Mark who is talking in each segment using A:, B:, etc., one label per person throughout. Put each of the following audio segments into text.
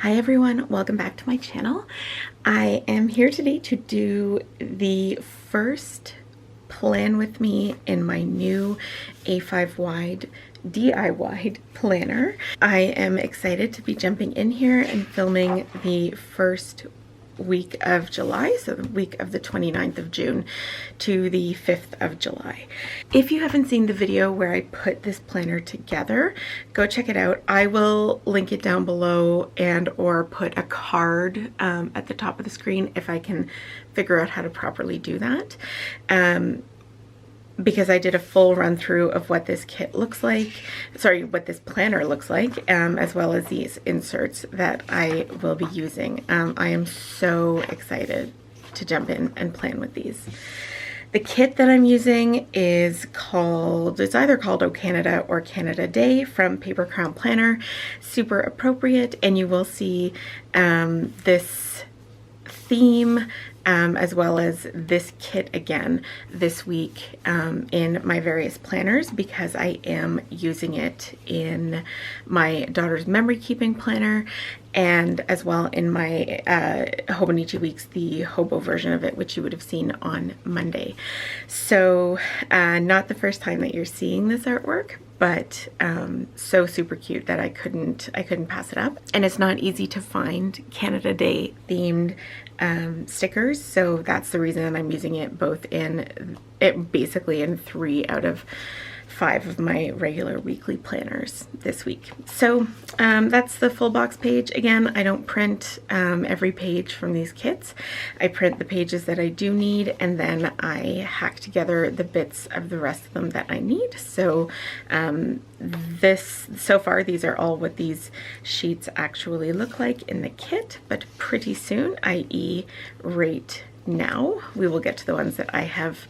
A: Hi everyone, welcome back to my channel. I am here today to do the first plan with me in my new A5 wide DIY planner. I am excited to be jumping in here and filming the first week of July, so the week of the 29th of June to the 5th of July. If you haven't seen the video where I put this planner together, go check it out. I will link it down below and or put a card at the top of the screen if I can figure out how to properly do that. Because I did a full run through of what this kit looks like, what this planner looks like, as well as these inserts that I will be using. I am so excited to jump in and plan with these. The kit that I'm using is it's either called Oh Canada or Canada Day from Paper Crown Planner. Super appropriate, and you will see this theme as well as this kit again this week in my various planners, because I am using it in my daughter's memory keeping planner and as well in my Hobonichi Weeks, the Hobo version of it, which you would have seen on Monday. So not the first time that you're seeing this artwork, but so super cute that I couldn't pass it up. And it's not easy to find Canada Day themed stickers, so that's the reason I'm using it basically in 3 out of 5 of my regular weekly planners this week. So that's the full box page. Again, I don't print every page from these kits. I print the pages that I do need, and then I hack together the bits of the rest of them that I need. So so far these are all what these sheets actually look like in the kit, but pretty soon, i.e. right now, we will get to the ones that I have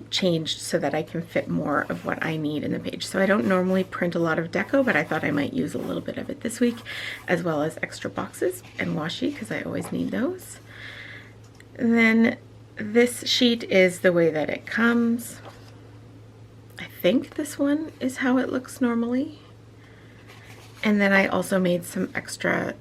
A: changed so that I can fit more of what I need in the page. So I don't normally print a lot of deco, but I thought I might use a little bit of it this week, as well as extra boxes and washi, because I always need those. And then this sheet is the way that it comes. I think this one is how it looks normally. And then I also made some extra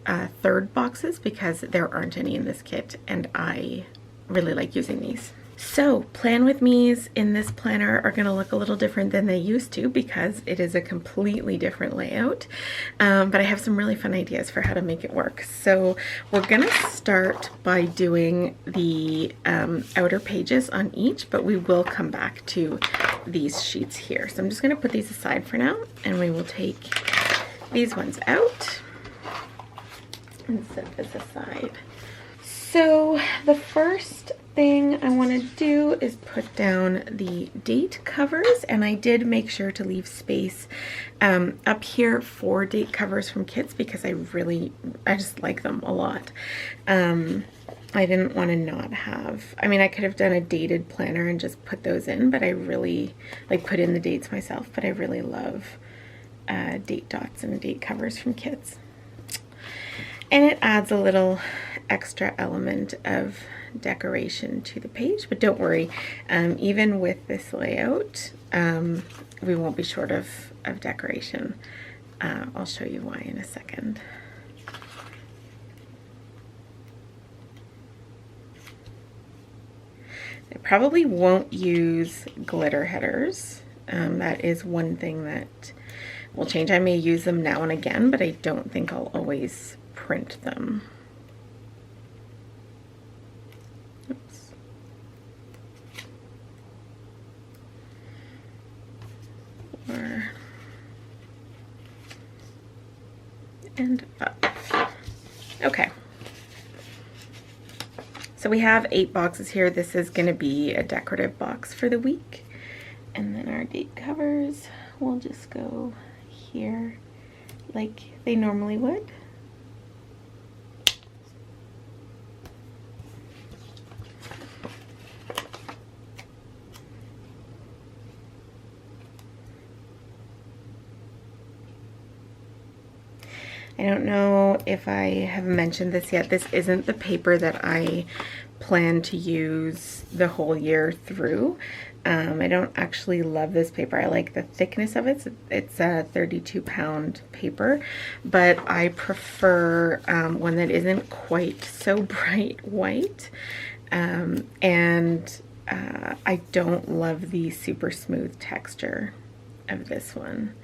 A: third boxes because there aren't any in this kit, and I really like using these. So plan with me's in this planner are going to look a little different than they used to because it is a completely different layout, but I have some really fun ideas for how to make it work. So we're going to start by doing the outer pages on each, but we will come back to these sheets here. So I'm just going to put these aside for now, and we will take these ones out and set this aside. So the first thing I want to do is put down the date covers, and I did make sure to leave space up here for date covers from kits because I just like them a lot. I didn't want to not have, I could have done a dated planner and just put those in, but I really put in the dates myself, but I really love date dots and date covers from kits. And it adds a little extra element of decoration to the page, but don't worry, even with this layout, we won't be short of decoration. I'll show you why in a second. I probably won't use glitter headers. That is one thing that will change. I may use them now and again, but I don't think I'll always print them. Oops. And up. Okay. So we have 8 boxes here. This is going to be a decorative box for the week. And then our date covers will just go here like they normally would. I don't know if I have mentioned this yet. This isn't the paper that I plan to use the whole year through. I don't actually love this paper. I like the thickness of it. It's a 32-pound paper, but I prefer one that isn't quite so bright white. And I don't love the super smooth texture of this one,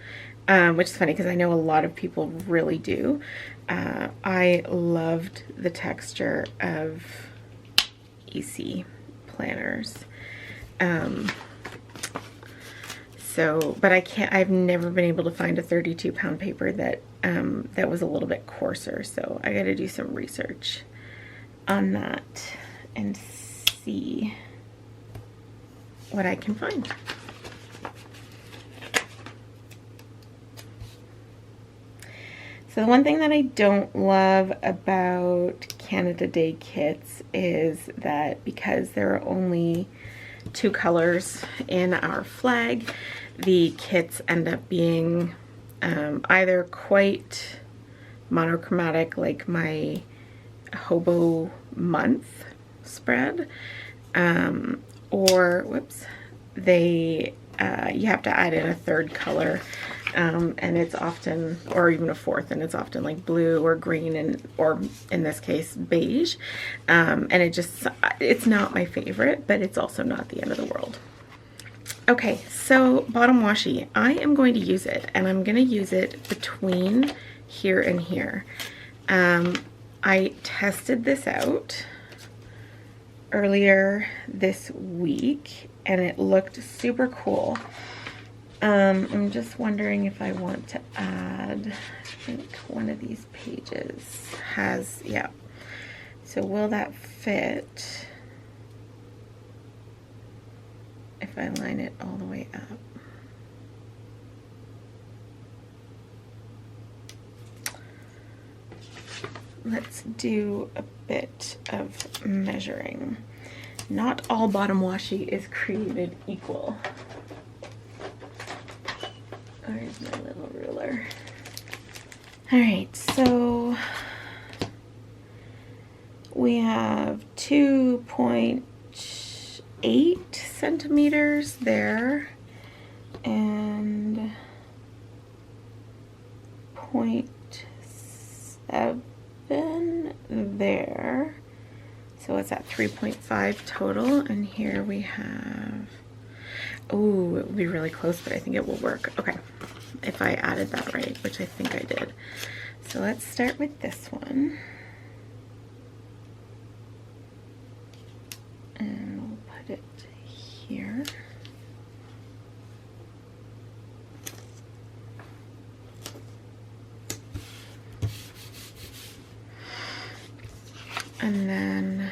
A: which is funny because I know a lot of people really do. I loved the texture of EC planners. But I've never been able to find a 32-pound paper that was a little bit coarser, so I got to do some research on that and see what I can find. So the one thing that I don't love about Canada Day kits is that because there are only 2 colors in our flag, the kits end up being either quite monochromatic, like my Hobo Month spread, or whoops, you have to add in a 3rd color, and it's often, or even a 4th, and it's often like blue or green, or in this case beige, and it's not my favorite, but it's also not the end of the world. Okay, so bottom washi, I am going to use it, and I'm going to use it between here and here. I tested this out earlier this week, and it looked super cool. I'm just wondering if I want to add, I think one of these pages has, yeah. So will that fit if I line it all the way up? Let's do a bit of measuring. Not all bottom washi is created equal. Where's my little ruler? All right, so we have 2.8 centimeters there and 0.7 there. So it's at 3.5 total, and here we have, oh, it would be really close, but I think it will work. Okay, if I added that right, which I think I did. So let's start with this one. And we'll put it here. And then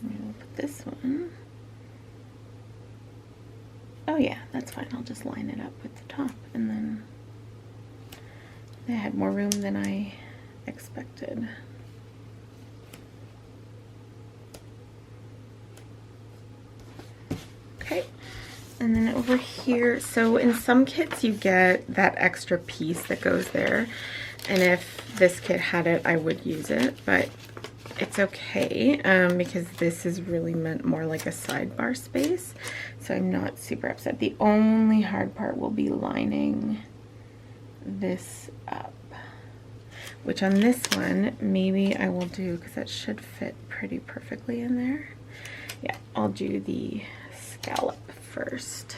A: we'll put this one. Oh yeah, that's fine. I'll just line it up with the top, and then I had more room than I expected. Okay. And then over here, so in some kits you get that extra piece that goes there, and if this kit had it, I would use it, but it's okay, because this is really meant more like a sidebar space, so I'm not super upset. The only hard part will be lining this up, which on this one, maybe I will do, because that should fit pretty perfectly in there. Yeah, I'll do the scallop first.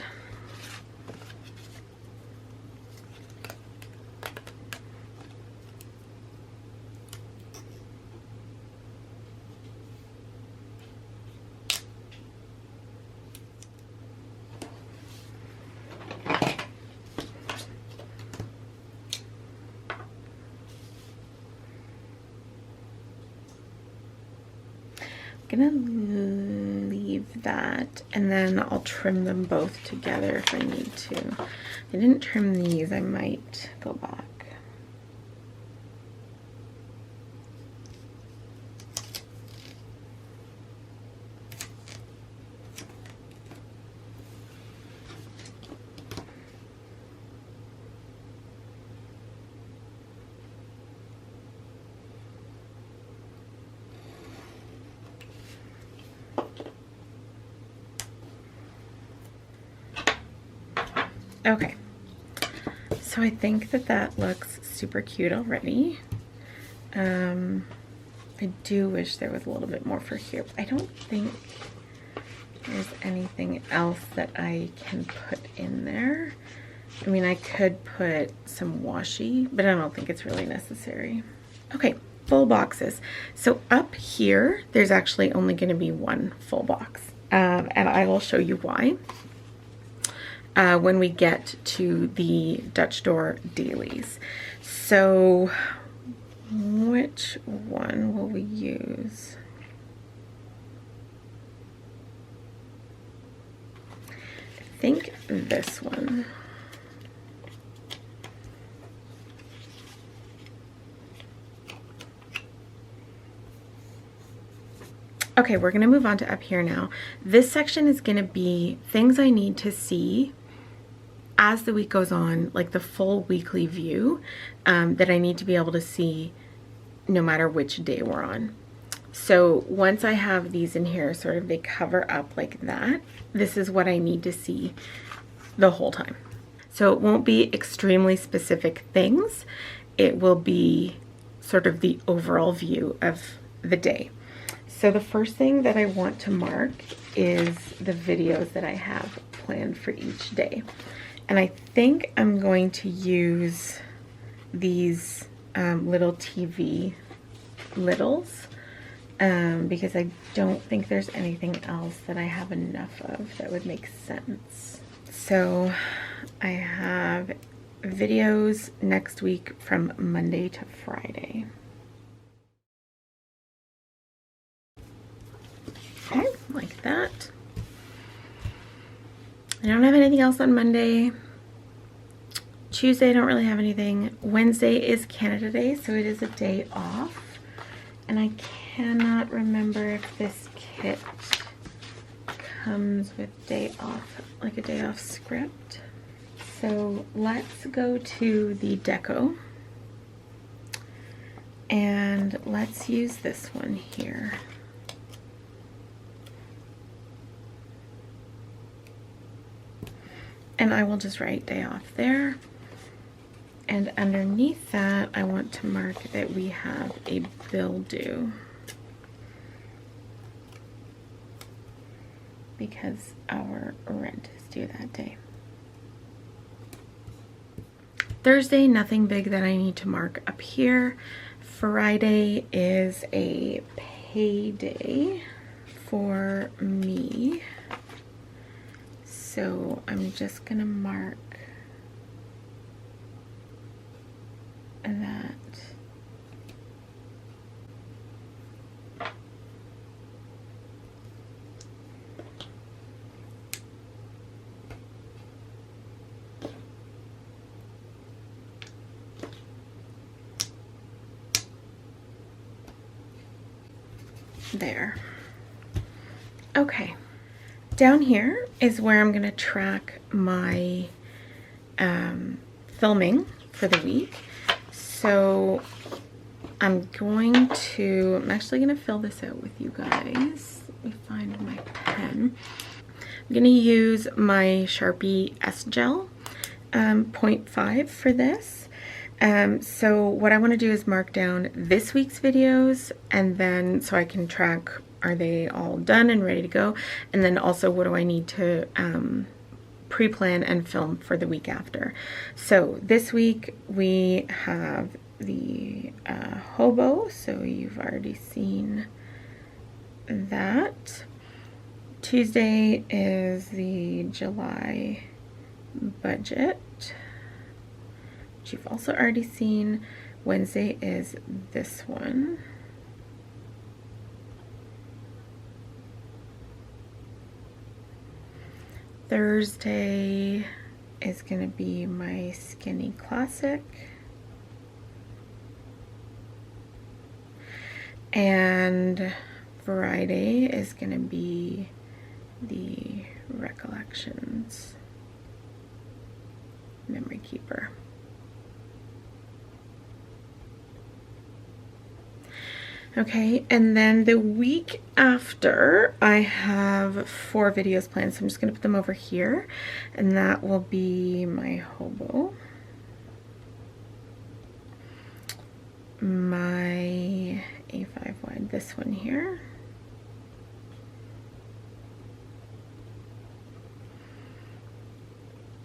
A: I'm gonna leave that, and then I'll trim them both together if I need to. I didn't trim these, I might go back. Okay, so I think that that looks super cute already. I do wish there was a little bit more for here. I don't think there's anything else that I can put in there. I mean, I could put some washi, but I don't think it's really necessary. Okay, full boxes. So up here, there's actually only going to be one full box, and I will show you why when we get to the Dutch Door dailies. So which one will we use? I think this one. Okay, we're gonna move on to up here now. This section is gonna be things I need to see as the week goes on, like the full weekly view that I need to be able to see no matter which day we're on. So once I have these in here, sort of they cover up like that, this is what I need to see the whole time. So it won't be extremely specific things. It will be sort of the overall view of the day. So the first thing that I want to mark is the videos that I have planned for each day. And I think I'm going to use these little TV littles because I don't think there's anything else that I have enough of that would make sense. So I have videos next week from Monday to Friday. Okay, like that. I don't have anything else on Monday. Tuesday, I don't really have anything. Wednesday is Canada Day, so it is a day off. And I cannot remember if this kit comes with day off, like a day off script. So let's go to the deco. And let's use this one here. And I will just write day off there. And underneath that, I want to mark that we have a bill due, because our rent is due that day. Thursday, nothing big that I need to mark up here. Friday is a payday for me. So I'm just gonna mark that. There. Okay. Down here is where I'm going to track my filming for the week. So I'm actually going to fill this out with you guys. Let me find my pen. I'm going to use my Sharpie S Gel 0.5 for this. So what I want to do is mark down this week's videos, and then so I can track, are they all done and ready to go? And then also, what do I need to pre-plan and film for the week after? So this week we have the hobo, so you've already seen that. Tuesday is the July budget, which you've also already seen. Wednesday is this one. Thursday is going to be my Skinny Classic. And Friday is going to be the Recollections Memory Keeper. 'Cause Okay, and then the week after, I have 4 videos planned, so I'm just going to put them over here, and that will be my hobo, my A5 wide, this one here,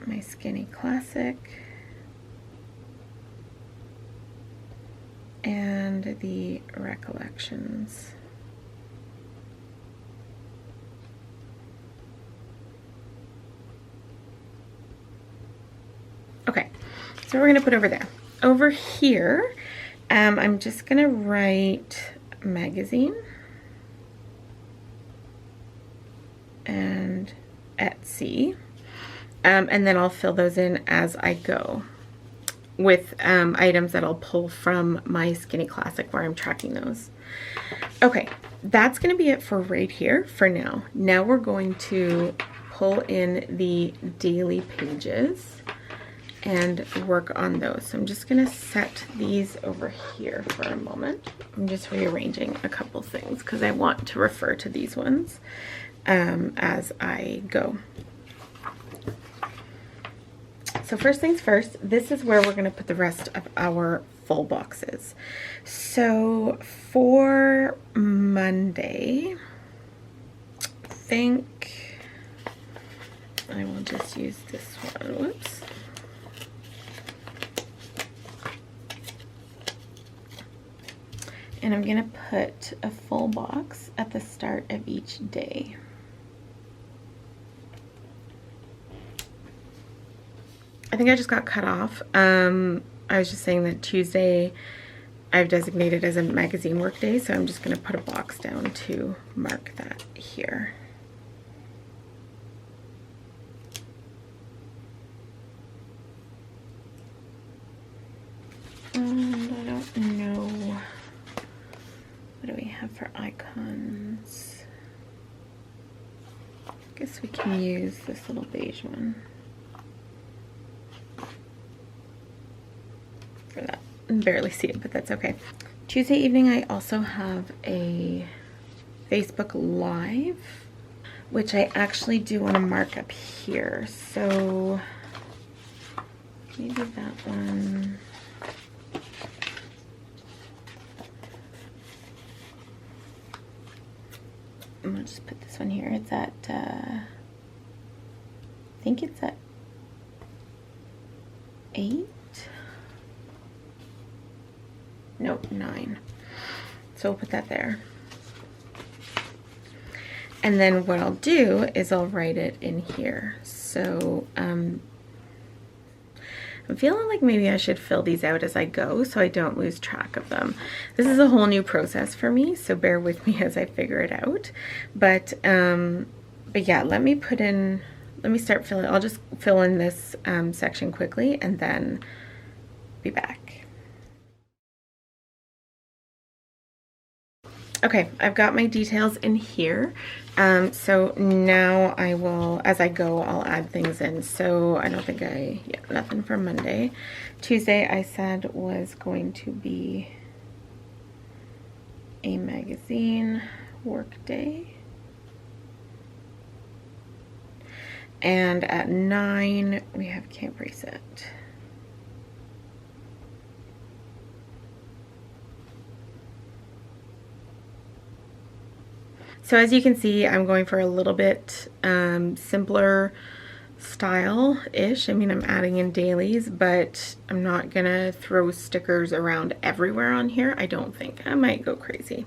A: my skinny classic, and the recollections. Okay, so we're gonna put over there. Over here, I'm just gonna write magazine and Etsy, and then I'll fill those in as I go with items that I'll pull from my Skinny Classic where I'm tracking those. Okay, that's going to be it for right here for now. Now we're going to pull in the daily pages and work on those. So I'm just going to set these over here for a moment. I'm just rearranging a couple things because I want to refer to these ones as I go. So first things first, this is where we're going to put the rest of our full boxes. So for Monday, I think I will just use this one. Whoops. And I'm going to put a full box at the start of each day. I think I just got cut off. I was just saying that Tuesday I've designated as a magazine work day, so I'm just going to put a box down to mark that here. And I don't know, what do we have for icons? I guess we can use this little beige one. For that. I can barely see it, but that's okay. Tuesday evening I also have a Facebook Live, which I actually do want to mark up here. So maybe that one. I'm gonna just put this one here. It's at I think it's at 8. Nope, 9. So we'll put that there. And then what I'll do is I'll write it in here. So I'm feeling like maybe I should fill these out as I go so I don't lose track of them. This is a whole new process for me, so bear with me as I figure it out. But yeah, let me start filling. I'll just fill in this section quickly and then be back. Okay, I've got my details in here. So now I will, as I go, I'll add things in. So I don't think nothing for Monday. Tuesday I said was going to be a magazine work day. And at 9, we have camp reset. So as you can see, I'm going for a little bit simpler style-ish. I mean, I'm adding in dailies, but I'm not gonna throw stickers around everywhere on here. I don't think. I might go crazy.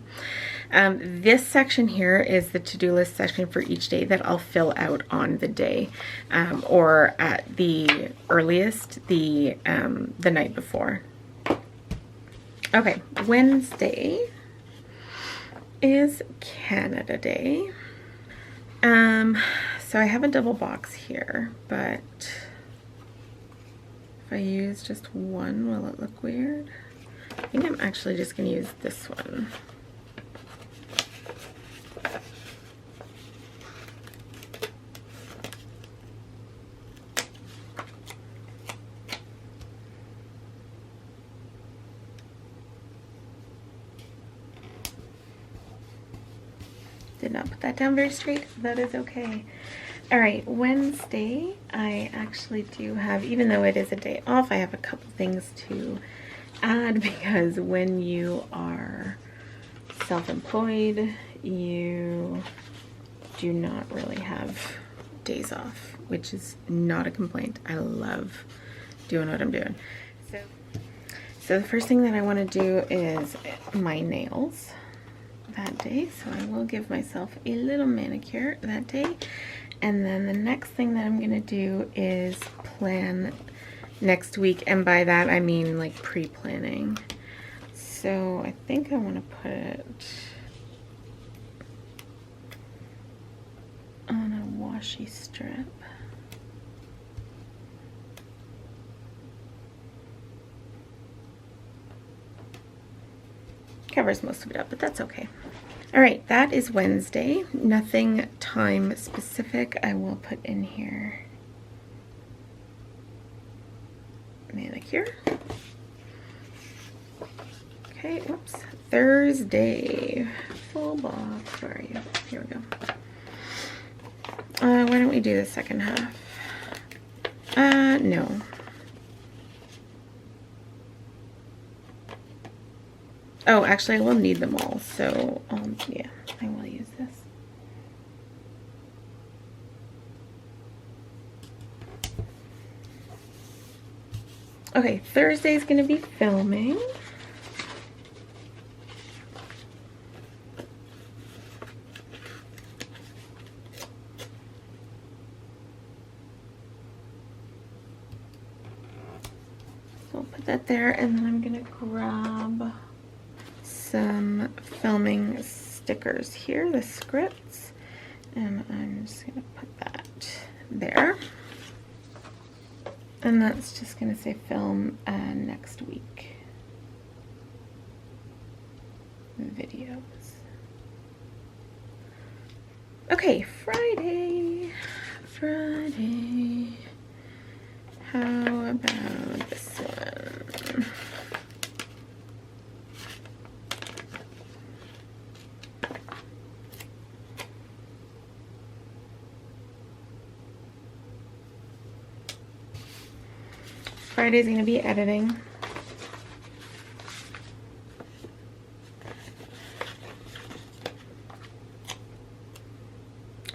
A: This section here is the to-do list section for each day that I'll fill out on the day, or at the earliest, the night before. Okay, Wednesday is Canada Day. So I have a double box here, but if I use just one, will it look weird? I think I'm actually just gonna use this one. Did not put that down very straight. That is okay. All right, Wednesday, I actually do have, even though it is a day off, I have a couple things to add because when you are self-employed, you do not really have days off, which is not a complaint. I love doing what I'm doing. So the first thing that I want to do is my nails that day. So I will give myself a little manicure that day. And then the next thing that I'm going to do is plan next week. And by that, I mean like pre-planning. So I think I want to put it on a washi strip. Covers most of it up, but that's okay. All right, that is Wednesday. Nothing time specific. I will put in here manicure. Okay, whoops. Thursday, full box. Where are you? Here we go. Why don't we do the second half? No. Oh, actually, I will need them all, so, yeah, I will use this. Okay, Thursday's gonna be filming. So I'll put that there, and then I'm gonna grab some filming stickers here, the scripts, and I'm just gonna put that there. And that's just gonna say film next week videos. Okay, Friday. How about this one? Friday's gonna be editing.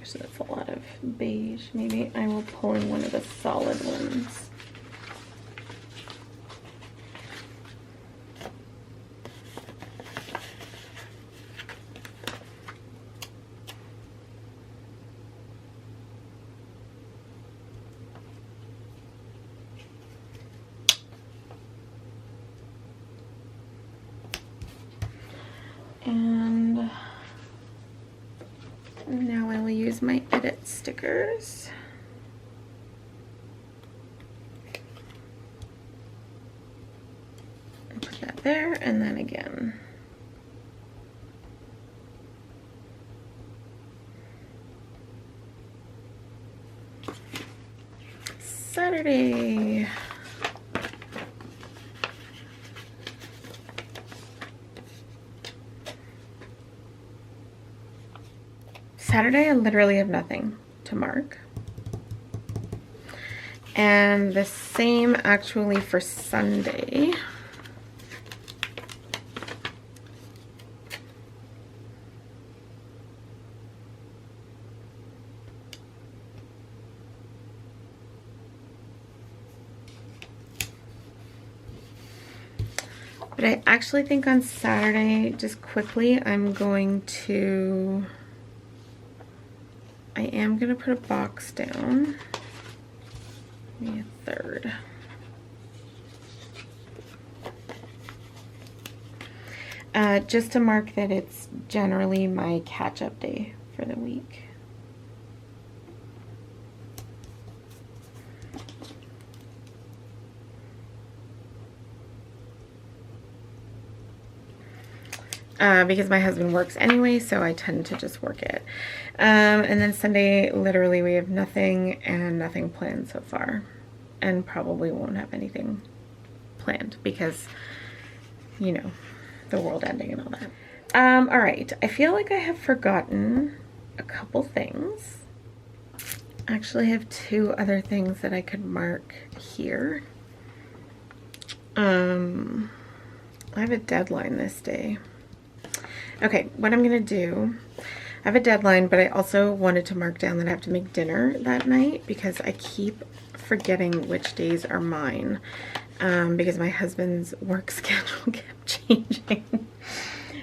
A: So that's a lot of beige. Maybe I will pull in one of the solid ones. And now I will use my edit stickers. And put that there, and then again. Saturday. Saturday, I literally have nothing to mark. And the same actually for Sunday. But I actually think on Saturday, just quickly, I am going to put a box down, maybe a third. Just to mark that it's generally my catch-up day for the week. Because my husband works anyway, so I tend to just work it. And then Sunday, literally we have nothing and nothing planned so far. And probably won't have anything planned because, you know, the world ending and all that. All right, I feel like I have forgotten a couple things. Actually, I have two other things that I could mark here. I have a deadline this day. Okay, what I'm gonna do, I have a deadline, but I also wanted to mark down that I have to make dinner that night because I keep forgetting which days are mine because my husband's work schedule kept changing.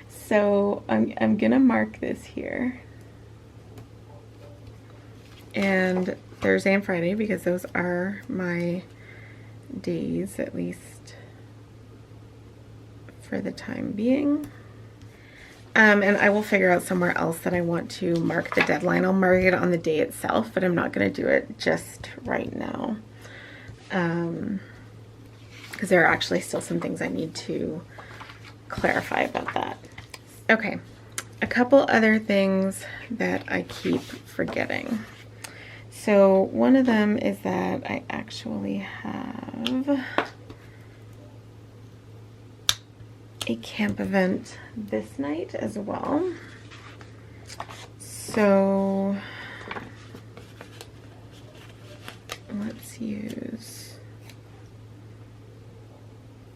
A: So I'm gonna mark this here. And Thursday and Friday, because those are my days, at least for the time being. And I will figure out somewhere else that I want to mark the deadline. I'll mark it on the day itself, but I'm not going to do it just right now. Because there are actually still some things I need to clarify about that. Okay, a couple other things that I keep forgetting. So one of them is that I actually have a camp event this night as well. So let's use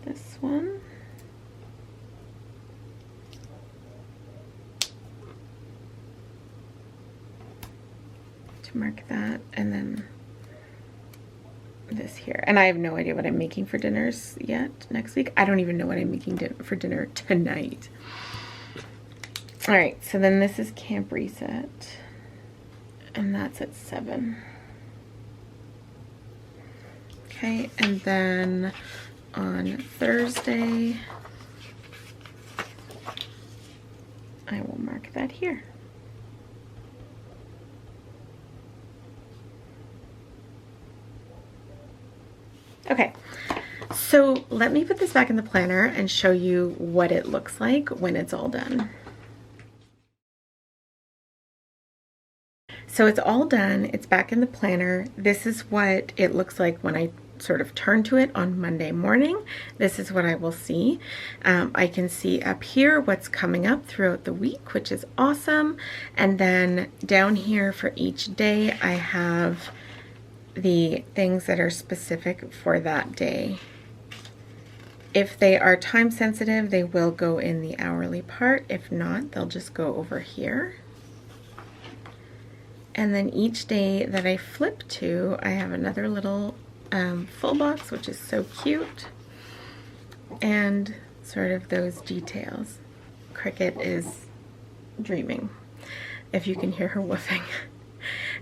A: this one. To mark that, and then this here. And I have no idea what I'm making for dinners yet next week. I don't even know what I'm making for dinner tonight. All right, so then this is Camp Reset, and that's at 7. Okay, and then on Thursday, I will mark that here. Okay, so let me put this back in the planner and show you what it looks like when it's all done. So it's all done, it's back in the planner. This is what it looks like when I sort of turn to it on Monday morning. This is what I will see. I can see up here what's coming up throughout the week, which is awesome. And then down here for each day, I have the things that are specific for that day. If they are time sensitive, they will go in the hourly part. If not, they'll just go over here. And then each day that I flip to, I have another little full box, which is so cute. And sort of those details. Cricket is dreaming, if you can hear her woofing.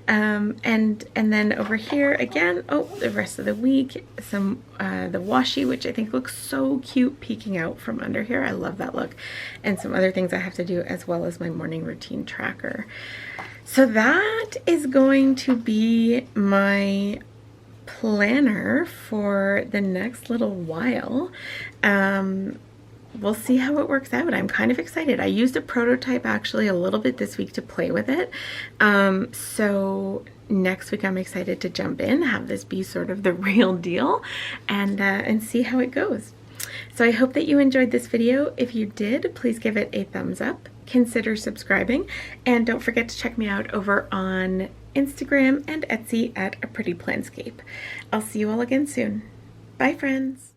A: And then over here again, oh, the rest of the week, some the washi, which I think looks so cute peeking out from under here. I love that look. And some other things I have to do, as well as my morning routine tracker. So that is going to be my planner for the next little while. We'll see how it works out. I'm kind of excited. I used a prototype actually a little bit this week to play with it. So next week I'm excited to jump in, have this be sort of the real deal, and see how it goes. So I hope that you enjoyed this video. If you did, please give it a thumbs up. Consider subscribing, and don't forget to check me out over on Instagram and Etsy at A Pretty Planscape. I'll see you all again soon. Bye, friends.